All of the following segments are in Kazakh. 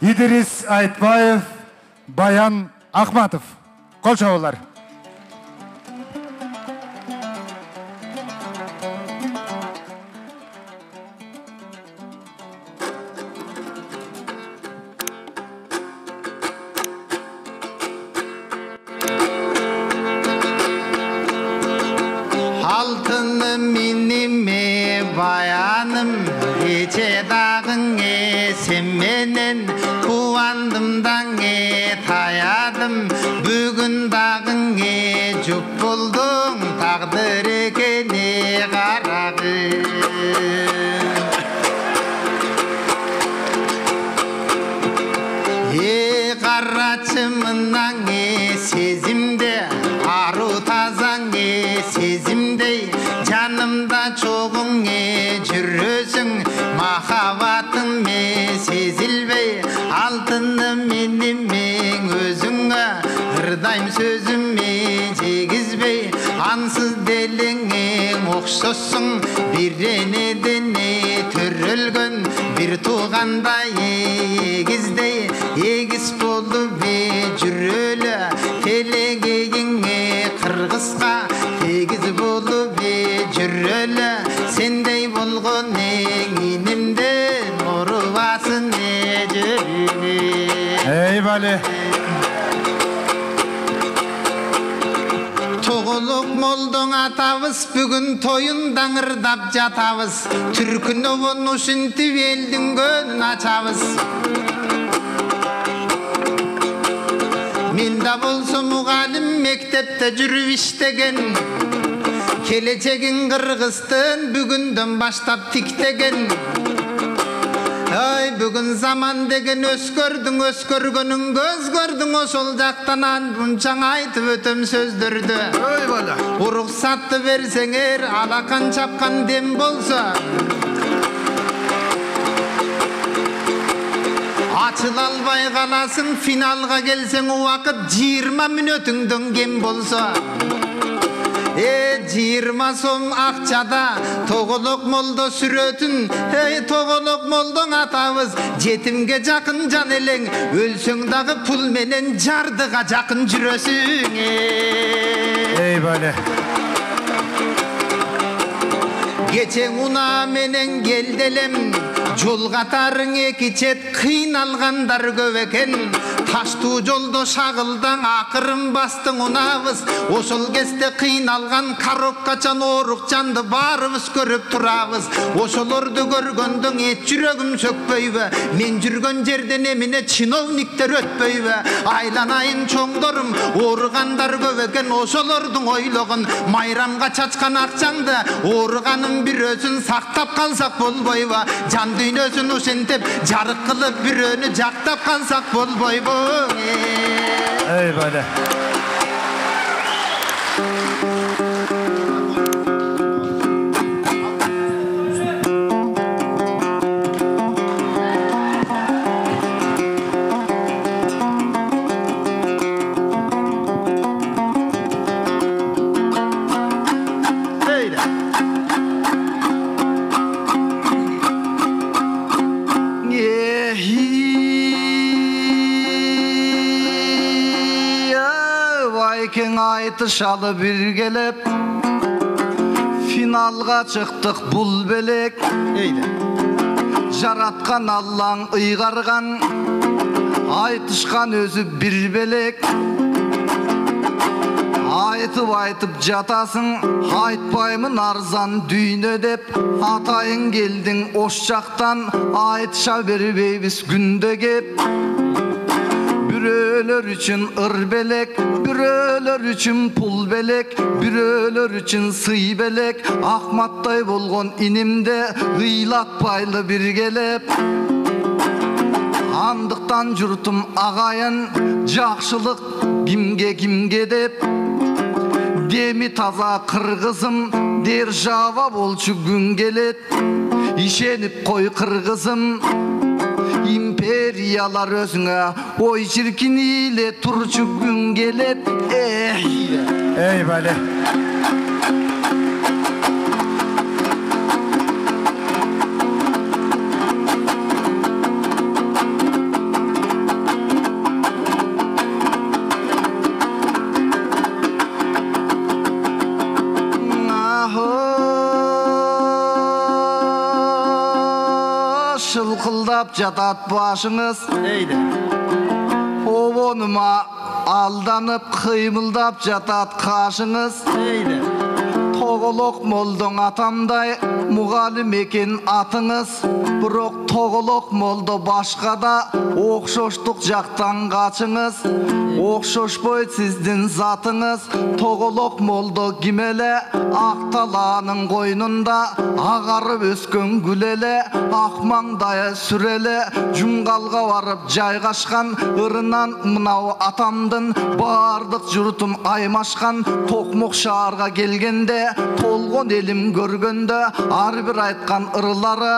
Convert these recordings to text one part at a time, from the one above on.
İdris Айтбаев, Bayan Ахматов. Kol çavalar. Altını minime bayanım, geçe dağın sen menen kuvandım tayadım, bugün dağın cüp buldum, taqdir ekeni qaragı. Qarachımından sezimde, aru tazan sezimde, canımda çoğun жүрөсің, махаббатың сезілбей, алтыны менімен өзіңе, ырдайм сөзіме жегізбей, ансыз деліңе оқшосың, бір енедене түрілгін, бір туғандай егіздей, егіз болып жүрөлі, телегейіңе қырғызға, егіз болып жүрөлі, сендей болғын еңінімді нұры басын жүріне. Ey bale. Тоғылық молдың атабыз, бүгін тойын даңырдап жатабыз, түркіні оны үшінтіп елдің көнін açабыз. Менда болсы мұғалім мектепте жүріп іштеген, келечегин Кыргызстан бүгүндөн баштап тиктеген. Ай, бүгүн заман деген өскөргөнүң көз көрдүң, ошол жактан мунчаң айтып өтөм сөздөрдү. Ой бала. Уруксатты берсеңер, алакан чапкан дем болсо. Ачыла албай каласың, финалга келсең убакыт 20 мүнөтүңдөн кем болсо. 20 сом акчада тоголок молдо сүрөтүн, тоголок молдоң атабыз, жетимге жакын жан элең, өлсөң дагы пул менен жардыга жакын жүрөсүң. Ey bale. Geçen una menen geldelem, жол катарың эки чет, кыйналгандар көп экен. Таштуу жолдо шагылдаң, акырын бастың унабыз. Ошол кезде кыйналган коробкачан оорукчанды баарыбыз көрүп турабыз. Ошолорду көргөндөн эч жүрөгүм сөкпөйбү? Мен жүргөн жерден эмне чиновниктер өтпөйбү? Айланайын чоңдорум, ооругандар көп экен. Ошолордун ойлогон майрамга чачкан акчаңды, ооруганын бирөөсүн сактап калсак болбойбу? Жан дүйнөсүн ушинтип жарык кылып бирөөнү жактап калсак болбойбу? Ey bale. Айтышалы биргелеп, финалга чыктык бул белек. Жараткан Аллаң ыйгарган, айтышкан өзү бир белек. Айтып жатасың, айтпаймын арзан дүйнө деп. Атайын келдиң ош жактан, айтыша бербейбиз күндө кеп. Büröler üçün ır belek, büröler üçün pul belek, büröler üçün sый belek. Ahmatтай bolgon inimde gıylatpaylı bir gelep. Andıktan jurtum agayın, jakşılık kimge dep. Demi taza kırgızım, держава болчу gün gelet. İşenip koy kırgızım, империялар өзүңө ой чиркин иле турчу күн келет. Ey bale. шылқылдап жатат башыңыз. Eydi. Обоныма алданып қимылдап жатат қашыңыз. Eydi. Тоғылық молдың атамдай мұғалім екен атыңыз. Бірақ тоғылық молды башқада оқшоштық жақтан қачыңыз. Оқшошпой сіздің затыңыз. Тоғылық молды кимеле ақталаның қойнында ағарып өскен гүлеле ақмаңдайы сүреле жұмғалға барып жайғашқан ырынан мынау атамдың бардық жұртым аймашқан тоқмоқ шарға келгенде толғын елім көргенде арбір айтқан ырылары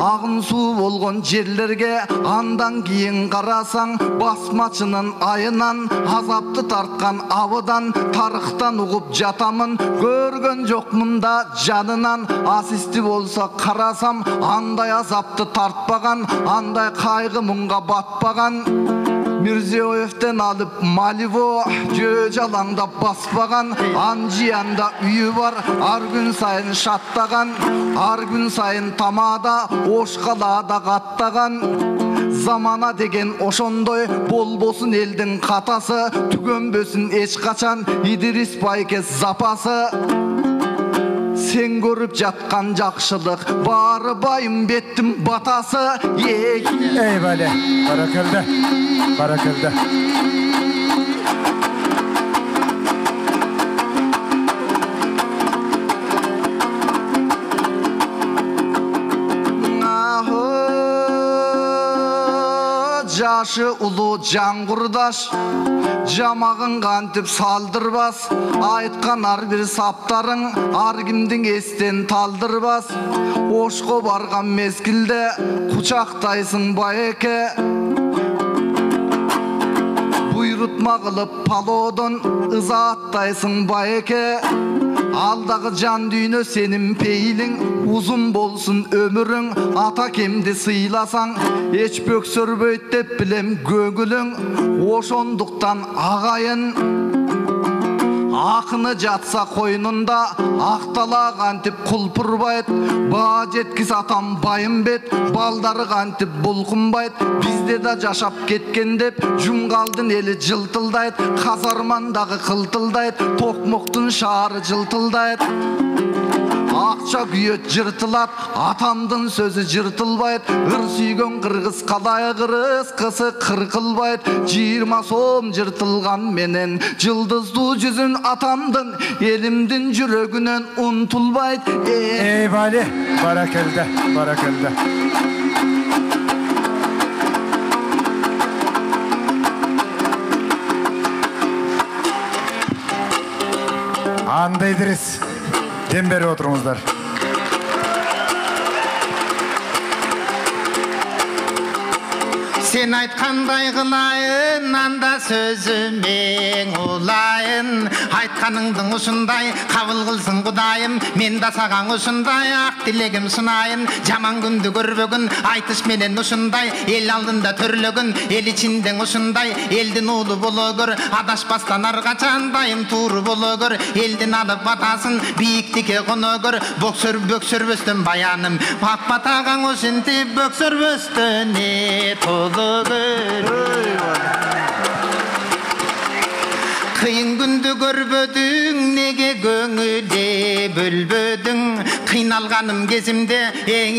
ағын су болған жерлерге андан кейін қарасаң басмачының айынан азапты тартқан абыдан тарықтан ұғып жатамын көрген жоқ мұнда жанынан асисті болса қарасам андай азапты тартпаған андай қайғы мұңға батпаған Мирзиёевтен алып Маливо жö жалаңдап баспаған Анжиянда үйі бар ар күн сайын шаттаған ар күн сайын тамада ошқалада қаттаған замана деген ошондой болбосун элдин катасы түгөнбөсүн эч качан Идрис Байкес запасы сен көрүп жаткан жакшылык бары байым беттим батасы Eyvallah. Barakallah. Barakallah. Жашы улуу жаңгурдаш жамагын кантип салдырбас айткан ар бир саптарың ар кимдин эстен талдырбас ошко барган мезгилде кучактайсың байеке буйрутма кылып палоодон ызааттайсың байеке алдагы жан дүйнө сенин пейилиң узун болсун өмүрүң ата кемди сыйласаң эч бөксөрбөйт деп билем көңүлүң ошондуктан агайын акыны жатса койнунда актала кантип кулпурбайт баа жеткис атам байым бет балдары кантип булкунбайт бизде да жашап кеткен деп жумгалдын эли жылтылдайт казармандагы кылтылдайт токмоктун шаары жылтылдайт акча күйөт жыртылат атамдын сөзү жыртылбайт ыр сүйгөн кыргыз калай кырыскысы кыркылбайт 20 сом жыртылган менен жылдыздуу жүзүн атамдын элимдин жүрөгүнөн унутулбайт Eyvallah. Barakallah. Barakallah. Анда Идрис. Дем беріп отырыңыздар. Сен айткандай кылайын анда сөзүмең улайын айтканыңдың ушундай кабыл кылсын Кудайым мен да саган ушундай ак тилегим сунайын жаман күндү көрбөгүн айтыш менен ушундай эл алдында төрлөгүн эл ичиндең ушундай элдин уулу боло көр адашпастан ар качан дайым тууру боло көр элдин алып батасын бийиктикке коно көр бөксөрбөстөн баяным ак батагаң ушинтип бөксөрбөстөн толу Kıyın gündü görbödün, nege göңüle bölbödün Kıynalganım gezimde,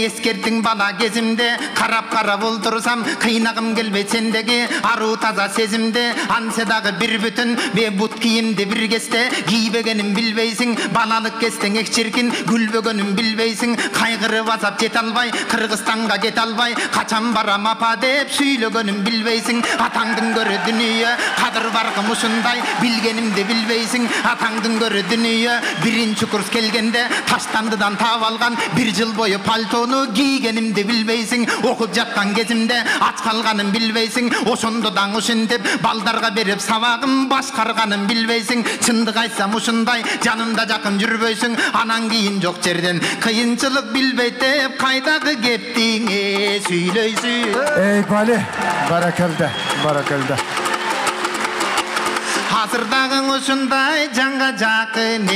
eskertin bala gezimde Karap oldursam, kıynagım gelbet sendegi Aru taza sezimde, ansedağı bir bütün Ve but kiyimde bir geste, giybegenim bilbeysin Balalık gesten ekçirkin, gülbögönüm bilbeysin Kaygırı vazap jet albay, Kırgıstan'a get albay Kaçan baram apa dep, süylögönüm bilbeysin Atandın görü dünya, kadır bargım uşunday Bilgenimde bilbeysin, atandın görü dünya Birinci kurs kelgende, taştandıdan tav algan Bir yıl boyu paltonu giygenimde bilbeysin Okup jatkan gezimde, aç kalganım bilbeysin Oşondodan uşintip, baldarga berip savagım Başkarganım bilbeysin, çındık aytsam uşunday Canımda jakın жүрбөйсүң, anan giyin jok жерден Kıyınçılık bilbeyt dep, kaydağı geptiğine süylöysün Eyvallah. Barakallah. Barakallah. азырдагың ушундай жанга жакын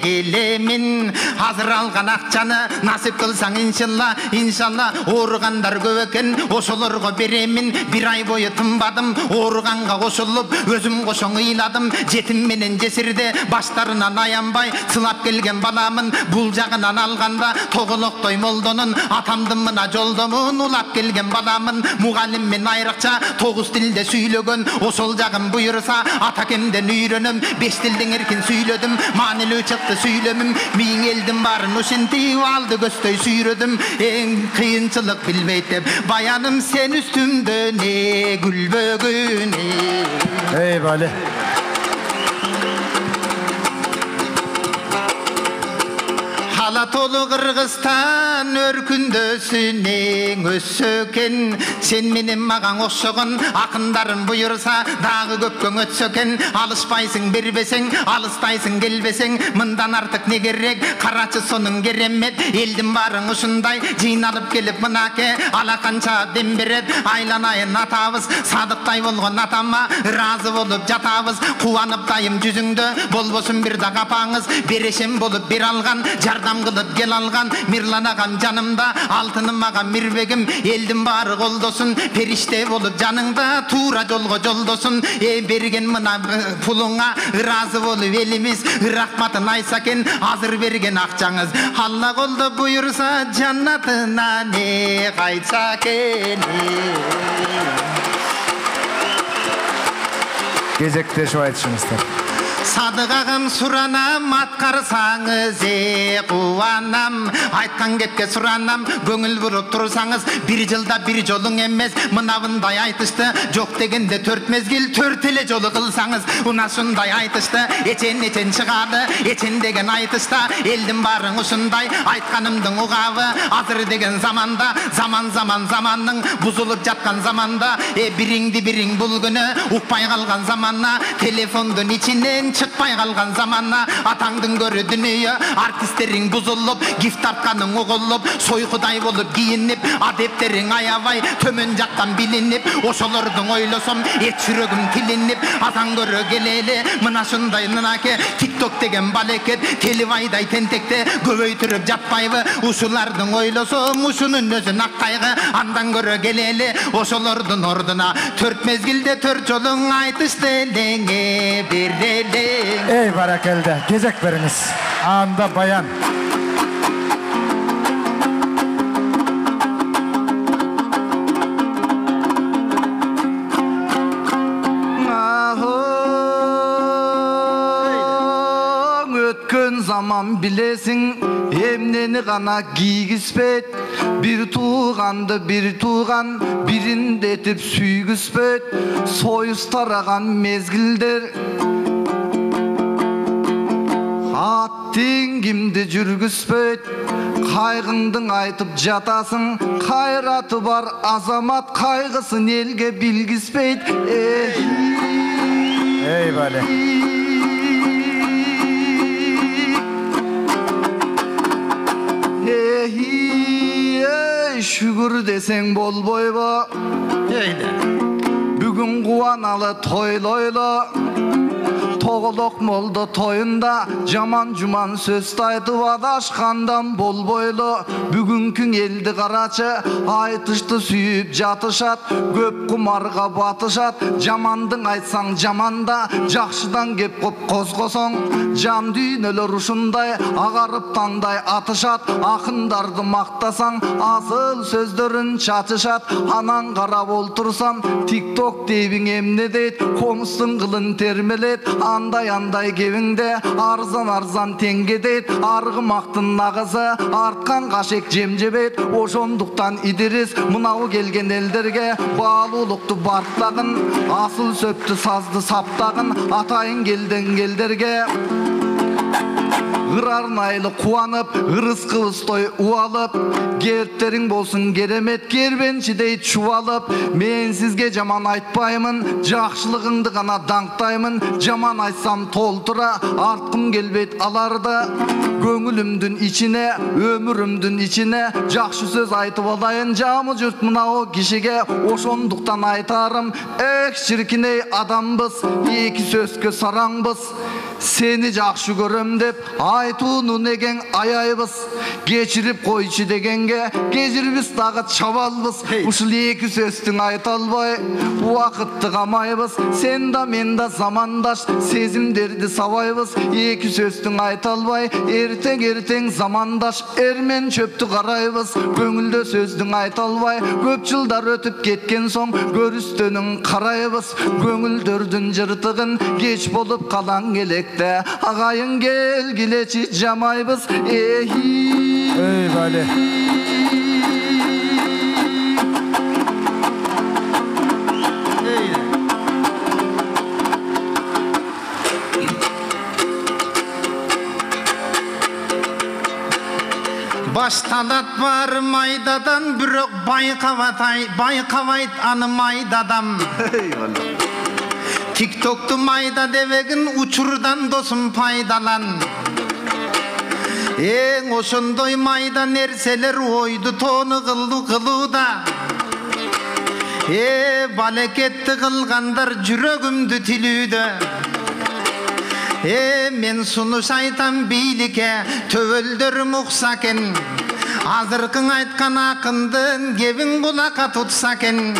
келемин азыр алган акчаны насип кылсаң иншалла ооругандар көп экен ошолорго беремин бир ай бою тынбадым ооруганга кошулуп өзүм кошоң ыйладым жетим менен жесирде баштарынан аянбай сылап келген баламын бул жагынан алганда тоголоктой молдонун атамдын мына жолдомун улап келген баламын мугалим мен айрыкча 9 тилде сүйлөгөн ошол жагын буйруса атакемден үйрөнөм 5 тилдин эркин сүйлөдүм маанилүү чыкты сүйлөмүм миң элдин баарын ушинтип алды көздөй сүйрөдүм эң кыйынчылык билбейт деп баяным сен үстүмдө не күлбөгүн Ey Bale. Ала толу Кыргызстан өркүндөсүнең өссөкен сен менен маған окшогон акындарым буйруса дагы көпкө өтсөкен алышпайсың бербесең алыстайсың келбесең мындан артык не керек карачы сонун керемет элдин баарың ушундай жыйналып келип мынаке ала канча дем берет айланайын атабыз садыктай болгон атама ыраазы болуп жатабыз кубанып дайым жүзүңдө болбосун бир да капаңыз берешем болуп бир алган жардам кылып кел алган Мирлан агам жанымда алтыным агам мирбегим элдин баары колдосун периште болуп жаныңда туура жолго жолдосун берген мына пулуңа ыраазы болуп элимиз рахматын айса экен азыр берген акчаңыз алла колдоп буйруса жаннатына не кайтса экен Кезектешип айтышыңыздар. Садык агам суранам аткарсаңыз кубанам айткан кепке суранам көңүл буруп турсаңыз бир жылда бир жолуң эмес мынабындай айтышты жок дегенде 4 мезгил 4 эле жолу кылсаңыз уна ушундай айтышты эчен чыгады эчен деген айтышта элдин баарың ушундай айтканымдын угабы азыр деген заманда заманның бузулуп жаткан заманда бириңди бириң бул күнү укпай калган заманна телефондун ичинен чыкпай калган заманна атаңдын көрү дүнүйө артисттериң бузулуп гиф тартканың угулуп сойкудай болуп кийинип адептериң аябай төмөн жактан билинип ошолордун ойлосом эч жүрөгүм тилинип атаң көрө келели мына ушундай мынаке тикток деген балекет телебайдай тентекте көбөйтүрүп жатпайбы ушулардын ойлосом ушунун өзүн ак кайгы андан көрө келели ошолордун ордуна 4 мезгилде 4 жолуң айтышты элеңе берели Ey barakelde. Gezek veriniz. Anda bayan. Өткөн zaman bilesin emneni gana giygizbet bir tuğandı bir tuğan birinde etip süygüzbet soyuz taragan mezgilder аттың кимди жүргүзбөйт кайгыңдың айтып жатасың кайраты бар азамат кайгысын элге билгизбейт Ey Bale. Şükür desең болбойбу бүгүн кубаналы тойлойло Тоголок молдо тойунда жаман жуман сөз айтып адашкандан болбойлу бүгүнкүң элди карачы айтышты сүйүп жатышат көп кумарга батышат жамандың айтсаң жаманда жакшыдан кеп коп козгосоң жан дүйнөлөр ушундай агарып таңдай атышат акындарды мактасаң асыл сөздөрүн чачышат анан карап олтурсам тикток дейбиң эмне дейт комустун кылын термелет андай кебиңде арзан теңге дейт аргымактын нагызы арткан кашек жемжебейт ошондуктан идирис мынау келген элдерге баалуулукту бартлагын асыл сөптү сазды саптагын атайын келден келдерге ырарнайлы кубанып, ырыскыбызтой уалып, керттериң болсун керемет кербенчидей чубалып. Мен сизге жаман айтпаймын, жакшылыгыңды гана даңктаймын. Жаман айтсам толтура, арткым келбейт аларда. Көңүлүмдүн ичине, өмүрүмдүн ичине жакшы сөз айтып алайын жамы жұрт мынау кишиге. Ошондуктан айтарым, эк чиркиней адамбыз, эки сөзгө сараңбыз. Сени жакшы көрөм деп айтууну негең аяйбыз. Кечирип койчу дегенге кечирбиз дагы чабалбыз. Ушул эки сөздүн айта албай убакытты камайбыз. Сен да мен да замандаш, сезимдерди сабайбыз. Эки сөздүн айта албай эртең замандаш, эрмен чөптү карайбыз. Көңүлдө сөздүн айта албай көп жылдар өтүп кеткен соң көрүстөнүн карайбыз. Көңүлдөрдүн жыртыгын кеч болуп калаң электе агайын келгилечи жамайбыз. Ey Vali. Башталат бар майдадан, бирок байкабайт аны майдадам. Тиктокту майда дебегин учурдан досум пайдалан. Эң ошондой майда нерселер ойду тоону кылууда. Балекетти кылгандар жүрөгүмдү тилүүдө. Мен сунуш айтам бийликке, төбөлдөрүм укса экен. Азыркың айткан акындын кебин кулакка тутса экен.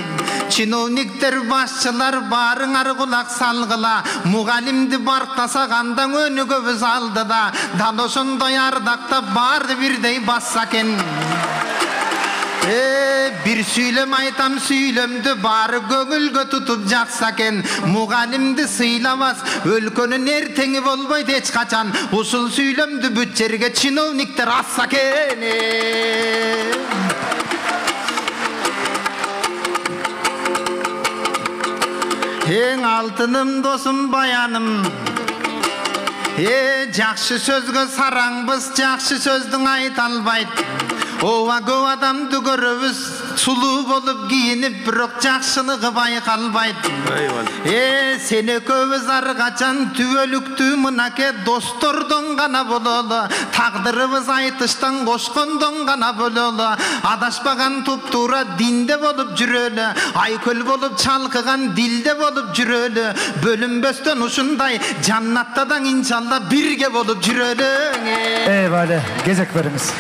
Чиновниктер, башчылар барыңар кулак салгыла. Мугалимди барктасак андан өнүгөбүз алдыда. Дал ошондой ардактап барды бирдей басса экен. Бир сүйлөм айтам, сүйлөмдү бары көңүлгө тутуп жакса экен. Мугалимди сыйлабас, өлкөнүн эртеңи болбойт эч качан. Ушул сүйлөмдү бүт жерге чиновниктер assa экен. Эң алтыным досум баяным. Жакшы сөзгө сараңбыз, жакшы сөздүн айта албайт. Ова көп адамды көрөбүз, сулуу болуп кийинип, бирок жакшылыгы байкалбайт. Сени көбүз ар качан түбөлүктүү мынаке достордон гана бололу. Тагдырыбыз айтыштан кошкондон гана бололу. Адашпаган туптуура динде болуп жүрөлү. Айкөл болуп чалкыган дилде болуп жүрөлү. Бөлүнбөстөн ушундай жаннаттадан иншалла бирге болуп жүрөлү. Ey Vali, кезек бериңиz.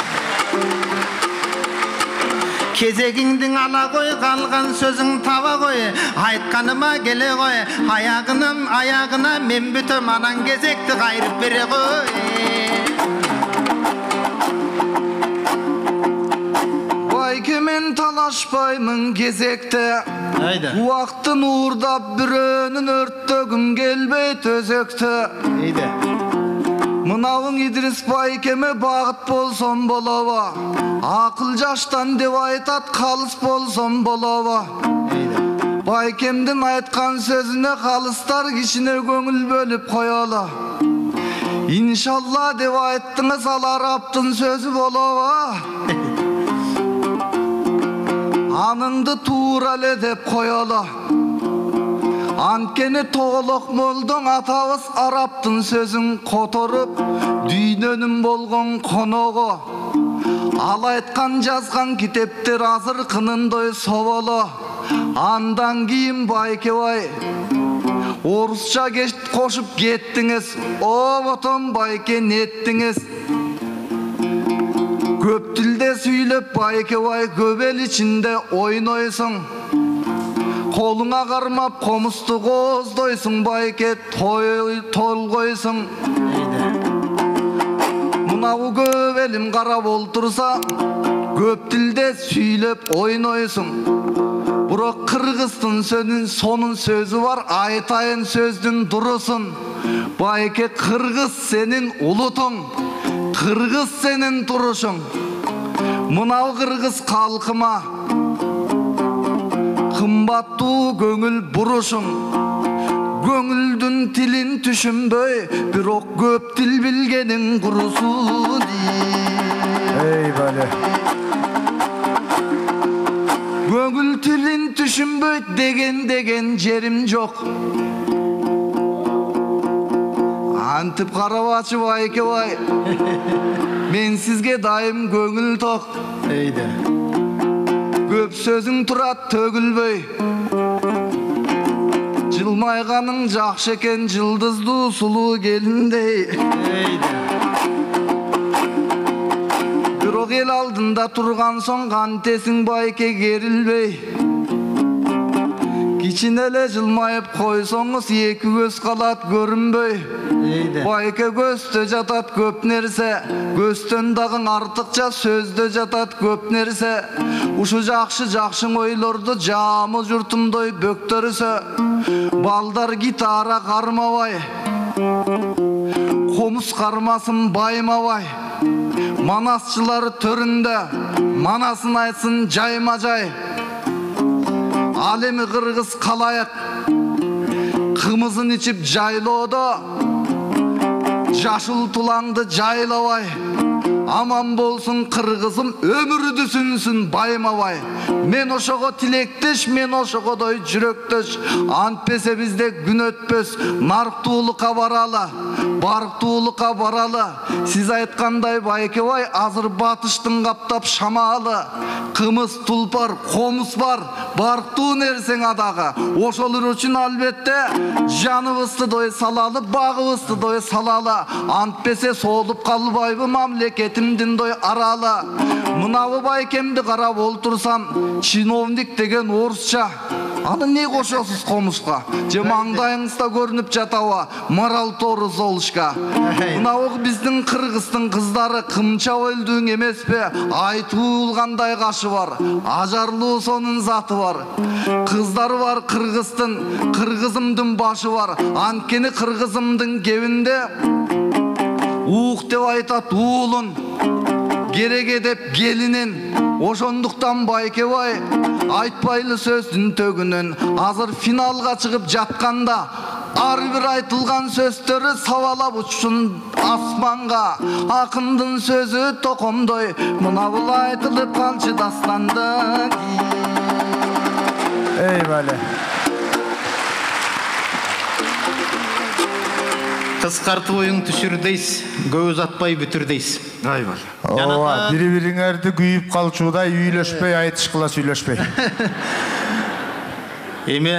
Кезегиңдин ала кой, калган сөзүң таба кой. Айтканыма келе кой, аягына мен бүтөм, анан кезекти кайрып бере кой. Байке мен талашпаймын кезекте. Уактын уурдап бирөөнүн өрттөгүм келбейт өзөктө. Мынауың Идрис байкеме багыт болсом болобу. Акыл жаштан деп айтат, калыс болсом болобу. Байкемдин айткан сөзүнө калыстар кишине көңүл бөлүп коелу. Иншалла деп айттыңыз, ал араптын сөзү болобу. Аныңды туура эле деп коелу. Анткени тоолок молдоң атабыз араптын сөзүн которуп, дүйнөнүн болгон коногу. Ал айткан жазган китептер азыркынындай соболо. Андан кийин Байкебай орусча кошуп кеттиңиз. О ботон Байке неттиңиз. Көп тилде сүйлөп Байкебай көп эл ичинде ойнойсуң. Колуңа кармап комусту кооздойсуң Байке, толгойсуң. Мынау көп элим карап олтурса, көп тилде сүйлөп ойнойсуң. Бирок кыргыздын сонун сөзү бар, айтайын сөздүн дурусун. Байке, кыргыз сенин улутуң, кыргыз сенин турушуң. Мынау кыргыз калкыма кымбаттуу көңүл бурушуң. Göңüldün tilin düşünböy, birok köp til bilgenin kurusu Ey bale. Göңül tilin düşünböy degen jerim jok. Antip karabaçı bayke bay. Men sizge daim göңül tok. Eydi. Köp sözün turat tөгülböy. Жылмайғаның жақшы екен жылдызды сұлу келіндей. Бирок ел алдында тұрған соң қантесің байке керілбей. Кичинеле жылмайып қойсоңыз екі көз қалат көрінбей. Байке көзді жатат көп нерсе, көзден дағың артықша сөзді жатат көп нерсе. Ушу жақшың ойлорды жамы жұртымдой бөктөрүсө. Балдар гитара қармабай, қомыс қармасын баймабай. Манасчылары төрінде, манасын айтсын жайма-жай. Алемі қырғыз қалайық, қымызын içip жайлоодо, жашыл тулаңды жайлабай. Аман болсын қырғызым, өмірді сүнсін баймабай. Мен ошого тилектеш, мен ошогодой жүрөктөш. Антпесе бізде күн өтпөс, нарықтуулыққа баралы, барықтуулыққа баралы. Сіз айтқандай байке бай, азыр батыштың қаптап шамалы. Қымыз тулпар, қомыс бар, барықтуу нерсең адағы. Ошолор үчүн албетте, жаныбызды дой салалы, багыбызды дой салалы. Антпесе солуп калбайбы мамлекетимдин дой аралы. Мынабы байкемди карап олтурсам, чиновник деген орусча. Аны не кошосуз комушка? Же маңдайыңызда көрүнүп жатабы марал тору золушка? Мынабы биздин кыргыздын кыздары кымча өлдүң эмеспи? Айтуулгандай кашы бар, ажарлуу сонун заты бар. Кыздары бар кыргыздын, кыргызымдын башы бар. Анткени кыргызымдын кебинде ук деп айтат уулун, кереге деп келинин. Ошондуктан байке бай айтпайлы сөздүн төгүнөн азыр финалга чыгып жатканда ар бир айтылган сөздөрү сабалап учsun асманга. Акындын сөзү токомдой, мына бул айтылып калчы дастанды. Ey bale. Кыскартып оюң түшүрдейс, көп uzatпай бүтүрдейс. Айбал. Ооба, бири-бириңерди күйүп калчуудай үйлөшпөй, айтышкыла сүйлөшпөй. Эми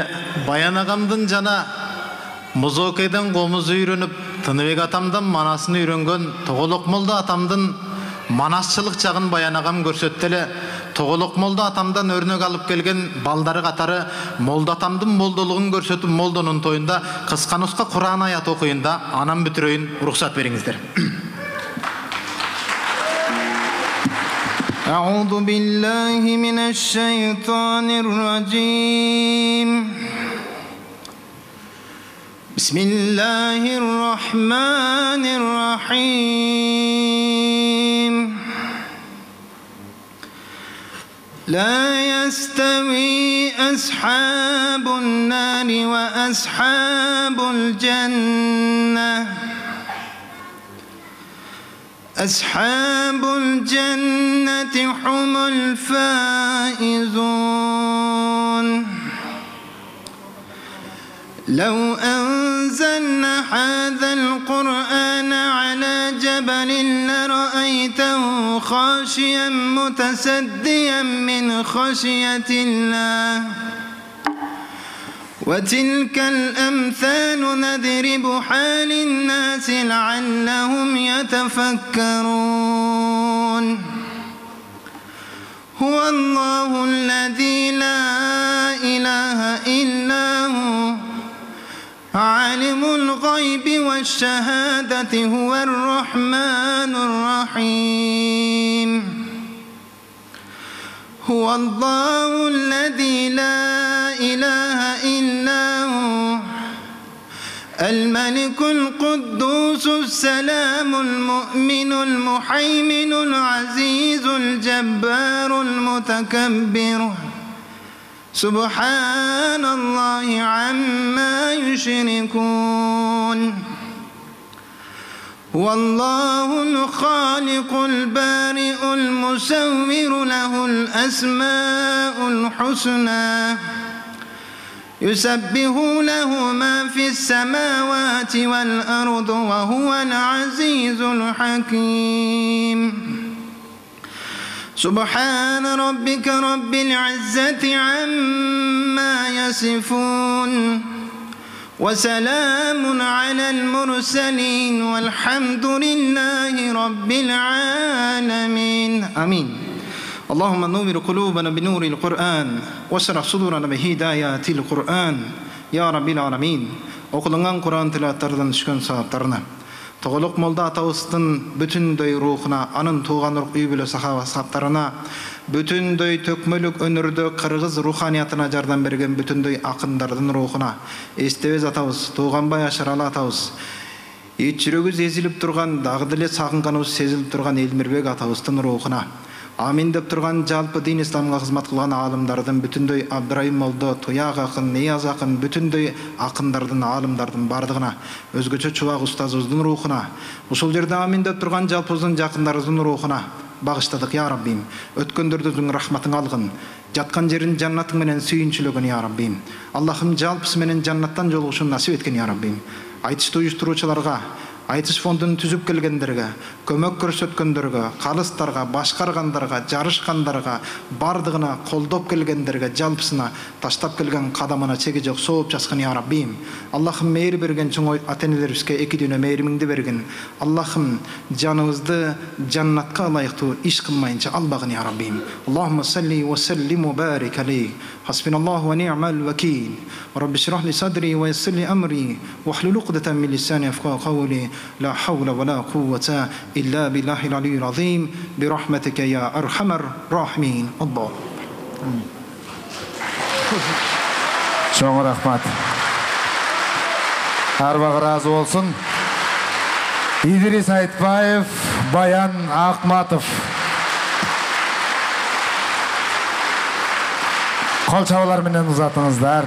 Баян агамдын жана музыкадан комуз үйрөнүп, Тыныбек атамдан манасын үйрөнгөн Тоголок молда атамдын манасчылык жагын Баян агам көрсөттү. Тоголок молда атамдан өрнөк алып келген балдары катары молда атамдын молдолугун көрсөтүп, молдонун тоюнда кыска нуска Кур'ан аят окуюнда анан бүтүрөйүн, уруксат бериңиздер. أعوذ بالله من الشيطان الرجيم بسم الله الرحمن الرحيم لا يستوي أصحاب النار وأصحاب الجنة أصحاب الجنة هم الفائزون لو أنزلنا هذا القرآن على جبل لرأيته خاشعا متصدعا من خشية الله وتلك الأمثال نضربها للناس لعلهم يتفكرون هو الله الذي لا إله إلا هو عالم الغيب والشهادة هو الرحمن الرحيم هو الله الذي لا إله إلا هو الملك القدوس السلام المؤمن المحيمن العزيز الجبار المتكبر Subhanallahi amma yushrikun. Huwallahul khaliqul bari'ul musawwir lahul asma'ul husna. يسبح له ما في السماوات والأرض وهو العزيز الحكيم. سبحان ربك رب العزة عما يصفون وسلام على المرسلين والحمد لله رب العالمين. آمين. اللهم نور قلوبنا بنور القرآن واشرح صدورنا بهدايات القرآن يا رب العالمين. Okulan Kur'an tilavatlardan düşkün saatlarına Toğuluq molda atağıstın bütündöy ruhuna, anın tuğan ruh üybülü sahava saatlarına, bütündöy tökmölük önürdü Kırgız ruhaniyatına jardan bergen bütündöy akındardın ruhuna, estevez atağız, tuğanbay aşıralı atağız, içirögüz ezilip durgan, dağdile sağınganız sezilip durgan Elmirbek atağıstın ruhuna, Amin деп тұрған жалпы дин исламға қызмат қылған алымдардың бүтіндей Абдрайым молда, Тояқ ақын, Нияз ақын, бүтіндей ақындардың, алымдардың бардығына, өзгөчө Чубак ұстазыбыздың рухына, ушул жерде амин деп тұрған жалпыбыздың жақындарыбыздың рухына бағыштадық, я Раббим. Өткөндөрдүң рахматың алғын, жатқан жерин жаннатың менен сүйүнчүлүгүн, я Раббим. Аллахым жалпысы менен жаннаттан жолугушун насип эткен, я Раббим. Айтышты уюштуруучуларга, Айтыш фондын түзүп келгендерге, көмөк көрсөткөндөргө, калыстарга, башкаргандарга, жарышкандарга, бардыгына колдоп келгендерге, жалпысына таштап келген кадамына чеги жок сооп жазган, я Раббим. Аллахым мейир берген чоң ата-энелерибизге эки дүйнө мейиримиңди берген. Аллахым жаныбызды жаннатка ылайыктуу иш кылмайынча албагын, я Раббим. Аллахумма салли ва саллим ва барик алейх. Hasbunallahu ve ni'mal vekil. Rabbi şrah li sadri ve yassir li amri ve hlul uqdatan min lisani yafqahu qawli. La havla ve la kuvvete illa billahil aliyyil azim bi rahmetike ya erhamer rahimin. Allah. Çoğun rahmat. Arbağı razı olsun. İdris Айтбаев, Bayan Akmatov. Kol çavalar menen uzatыңыздар.